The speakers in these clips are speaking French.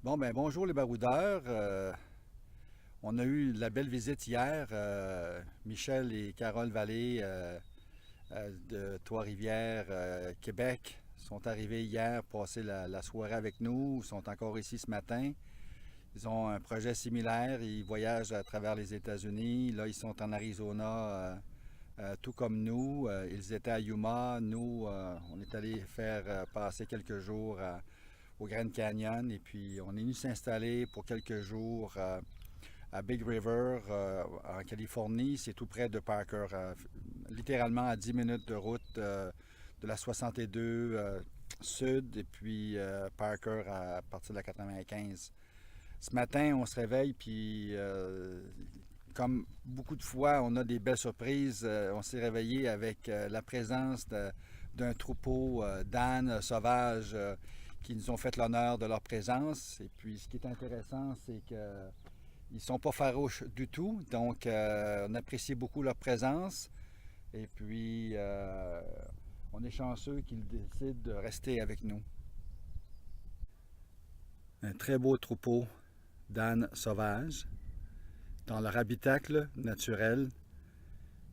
Bon, ben bonjour les baroudeurs. On a eu la belle visite hier. Michel et Carole Vallée de Trois-Rivières, Québec, sont arrivés hier passer la soirée avec nous. Ils sont encore ici ce matin. Ils ont un projet similaire. Ils voyagent à travers les États-Unis. Là, ils sont en Arizona, tout comme nous. Ils étaient à Yuma. Nous, on est allé faire passer quelques jours au Grand Canyon et puis on est venu s'installer pour quelques jours à Big River en Californie. C'est tout près de Parker, littéralement à 10 minutes de route de la 62 sud et puis Parker à partir de la 95. Ce matin, on se réveille puis comme beaucoup de fois, on a des belles surprises. On s'est réveillé avec la présence d'un troupeau d'ânes sauvages qui nous ont fait l'honneur de leur présence. Et puis, ce qui est intéressant, c'est qu'ils ne sont pas farouches du tout. Donc, on apprécie beaucoup leur présence. Et puis, on est chanceux qu'ils décident de rester avec nous. Un très beau troupeau d'ânes sauvages dans leur habitacle naturel.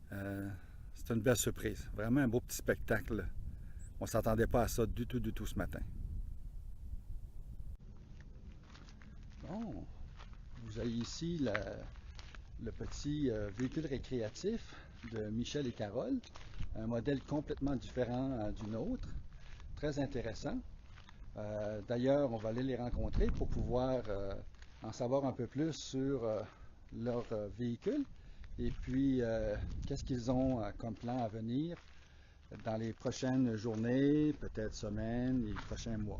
C'est une belle surprise. Vraiment un beau petit spectacle. On ne s'attendait pas à ça du tout ce matin. Bon, vous avez ici le petit véhicule récréatif de Michel et Carole. Un modèle complètement différent du nôtre. Très intéressant. D'ailleurs, on va aller les rencontrer pour pouvoir en savoir un peu plus sur leur véhicule et puis qu'est-ce qu'ils ont comme plan à venir dans les prochaines journées, peut-être semaines et les prochains mois.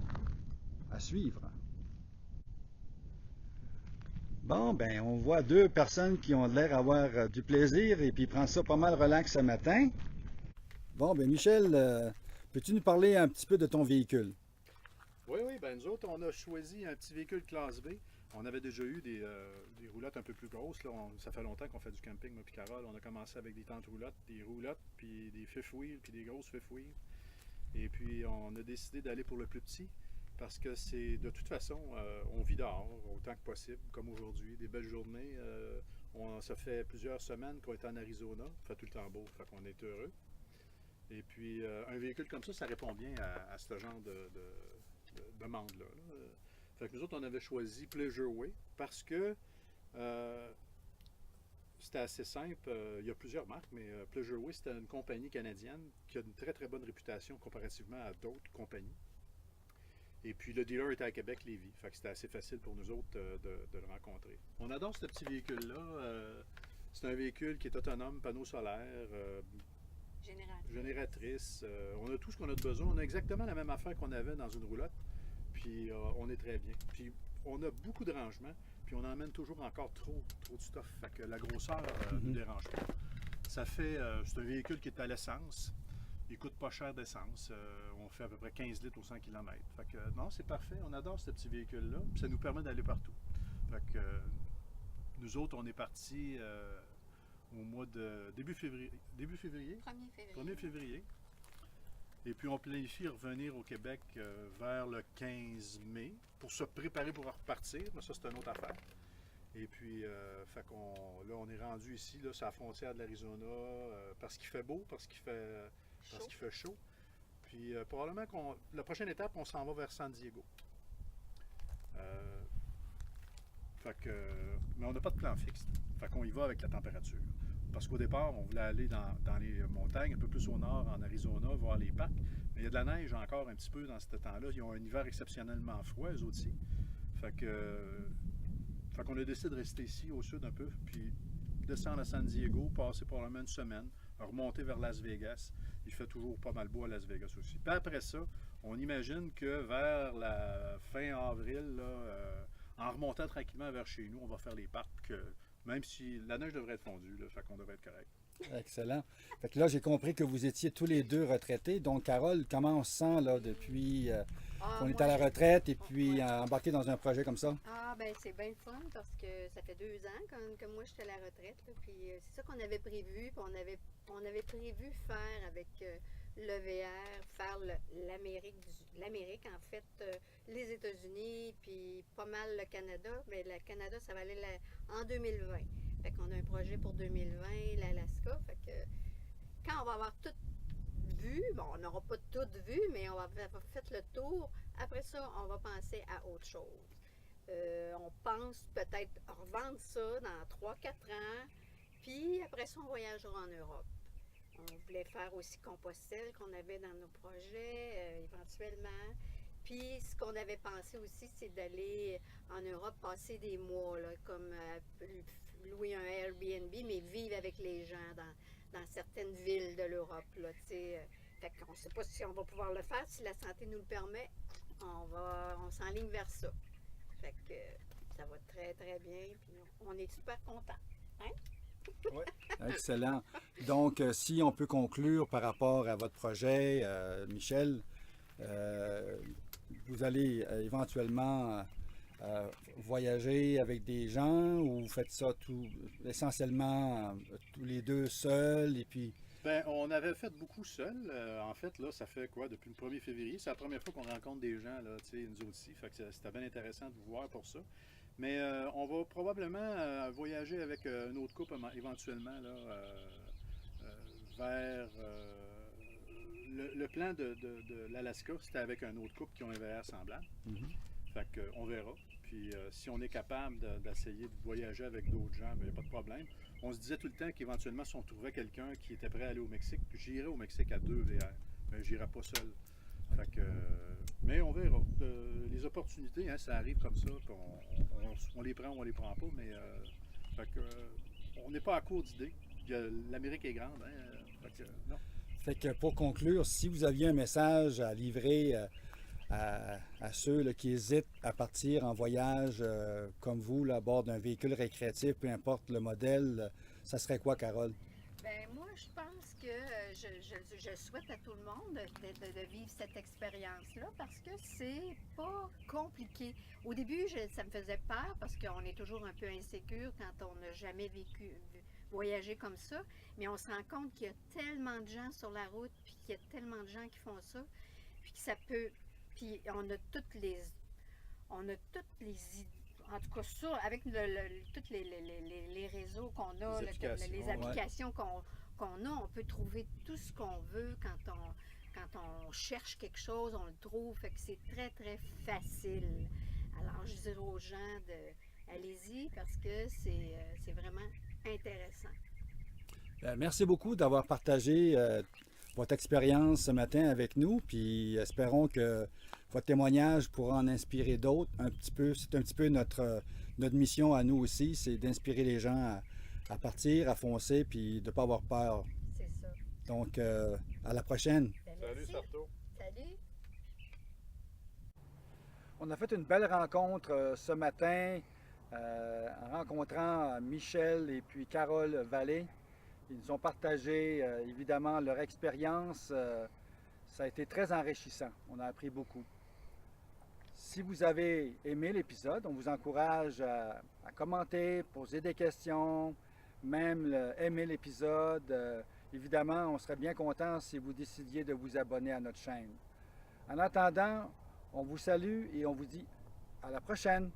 À suivre. Bon, ben, on voit deux personnes qui ont l'air d'avoir du plaisir et puis prendre ça pas mal relax ce matin. Bon, ben, Michel, peux-tu nous parler un petit peu de ton véhicule? Oui, ben nous autres, on a choisi un petit véhicule classe B. On avait déjà eu des roulottes un peu plus grosses. Là. Ça fait longtemps qu'on fait du camping, moi puis Carole. On a commencé avec des tentes roulottes, des roulottes, puis des fifth wheels, puis des grosses fifth wheels. Et puis, on a décidé d'aller pour le plus petit parce que c'est de toute façon, on vit dehors autant que possible, comme aujourd'hui. Des belles journées. Ça fait plusieurs semaines qu'on est en Arizona. Il fait tout le temps beau, fait qu'on est heureux. Et puis, un véhicule comme ça répond bien à ce genre de demande-là. Fait que nous autres, on avait choisi Pleasure Way parce que c'était assez simple. Il y a plusieurs marques, mais Pleasure Way, c'était une compagnie canadienne qui a une très bonne réputation comparativement à d'autres compagnies. Et puis le dealer était à Québec, Lévis. Fait que c'était assez facile pour nous autres de le rencontrer. On adore ce petit véhicule-là. C'est un véhicule qui est autonome, panneau solaire, génératrice. On a tout ce qu'on a de besoin. On a exactement la même affaire qu'on avait dans une roulotte. Puis on est très bien. Puis on a beaucoup de rangements. Puis on emmène toujours encore trop de stuff. Fait que la grosseur ne nous dérange pas. Ça fait, c'est un véhicule qui est à l'essence. Il coûte pas cher d'essence. On fait à peu près 15 litres au 100 km. Fait que non, c'est parfait. On adore ce petit véhicule-là. Puis ça nous permet d'aller partout. Fait que nous autres, on est partis au mois de début février. 1er février. Et puis on planifie revenir au Québec vers le 15 mai pour se préparer pour repartir. Mais ça, c'est une autre affaire. Et puis, là, on est rendu ici, là, c'est à la frontière de l'Arizona, parce qu'il fait beau, parce qu'il fait chaud. Puis probablement la prochaine étape, on s'en va vers San Diego. Mais on n'a pas de plan fixe. Fait qu'on y va avec la température. Parce qu'au départ, on voulait aller dans les montagnes, un peu plus au nord, en Arizona, voir les parcs. Mais il y a de la neige encore un petit peu dans ce temps-là. Ils ont un hiver exceptionnellement froid, eux aussi. Fait qu'on a décidé de rester ici, au sud un peu, puis descendre à San Diego, passer probablement une semaine, remonter vers Las Vegas. Il fait toujours pas mal beau à Las Vegas aussi. Puis après ça, on imagine que vers la fin avril, là, en remontant tranquillement vers chez nous, on va faire les parcs, même si la neige devrait être fondue, là, fait qu'on devrait être correct. Excellent. Fait que là, j'ai compris que vous étiez tous les deux retraités. Donc, Carole, comment on se sent là, depuis qu'on est à la retraite et puis embarqué dans un projet comme ça? Ben c'est bien le fun parce que ça fait 2 ans que moi j'étais à la retraite. Là, puis c'est ça qu'on avait prévu. Puis on avait prévu faire avec l'EVR, faire l'Amérique en fait, les États-Unis, puis pas mal le Canada, mais le Canada, ça va aller en 2020. Fait qu'on a un projet pour 2020, l'Alaska. Fait que quand on va avoir tout vu, bon, on n'aura pas tout vu, mais on va avoir fait le tour. Après ça, on va penser à autre chose. On pense peut-être revendre ça dans 3-4 ans, puis après ça, on voyagera en Europe. On voulait faire aussi Compostelle qu'on avait dans nos projets éventuellement. Puis ce qu'on avait pensé aussi, c'est d'aller en Europe passer des mois, là, comme louer un Airbnb, mais vivre avec les gens dans certaines villes de l'Europe. Là, fait qu'on ne sait pas si on va pouvoir le faire. Si la santé nous le permet, on s'enligne vers ça. Fait que ça va très, très bien. Puis on est super contents. Hein? Oui, excellent. Donc, si on peut conclure par rapport à votre projet, Michel, vous allez éventuellement voyager avec des gens ou vous faites ça essentiellement tous les deux seuls et puis... Ben, on avait fait beaucoup seuls. En fait, là, ça fait quoi? Depuis le 1er février, c'est la première fois qu'on rencontre des gens, là, nous aussi. Fait que c'était bien intéressant de vous voir pour ça. Mais on va probablement voyager avec une autre couple éventuellement là, vers le plan de l'Alaska, c'était avec un autre couple qui ont un VR semblable. Fait qu'on verra. Puis si on est capable d'essayer de voyager avec d'autres gens, il n'y a pas de problème. On se disait tout le temps qu'éventuellement, si on trouvait quelqu'un qui était prêt à aller au Mexique, j'irais au Mexique à 2 VR, mais j'irais pas seul. Fait que, mais on verra. Les opportunités, hein, ça arrive comme ça. On les prend ou on les prend pas, mais fait que, on n'est pas à court d'idées. L'Amérique est grande. Hein, fait que, non. Fait que pour conclure, si vous aviez un message à livrer à ceux là, qui hésitent à partir en voyage comme vous, là, à bord d'un véhicule récréatif, peu importe le modèle, ça serait quoi, Carole? Ben moi, je pense que je souhaite à tout le monde de vivre cette expérience-là parce que c'est pas compliqué. Au début, ça me faisait peur parce qu'on est toujours un peu insécure quand on n'a jamais voyagé comme ça, mais on se rend compte qu'il y a tellement de gens sur la route, puis qu'il y a tellement de gens qui font ça, puis que ça peut... Puis on a toutes les idées. En tout cas, ça, avec tous les réseaux qu'on a, les applications qu'on a, on peut trouver tout ce qu'on veut quand on cherche quelque chose, on le trouve. Fait que c'est très, très facile. Alors, je dirais aux gens allez-y parce que c'est vraiment intéressant. Merci beaucoup d'avoir partagé votre expérience ce matin avec nous, puis espérons que votre témoignage pourra en inspirer d'autres un petit peu. C'est un petit peu notre mission à nous aussi, c'est d'inspirer les gens à partir, à foncer, puis de ne pas avoir peur. C'est ça. Donc, à la prochaine. Salut, Sarto. Salut. On a fait une belle rencontre ce matin en rencontrant Michel et puis Carole Vallée. Ils nous ont partagé évidemment leur expérience. Ça a été très enrichissant. On a appris beaucoup. Si vous avez aimé l'épisode, on vous encourage à commenter, poser des questions, même aimer l'épisode. Évidemment, on serait bien content si vous décidiez de vous abonner à notre chaîne. En attendant, on vous salue et on vous dit à la prochaine.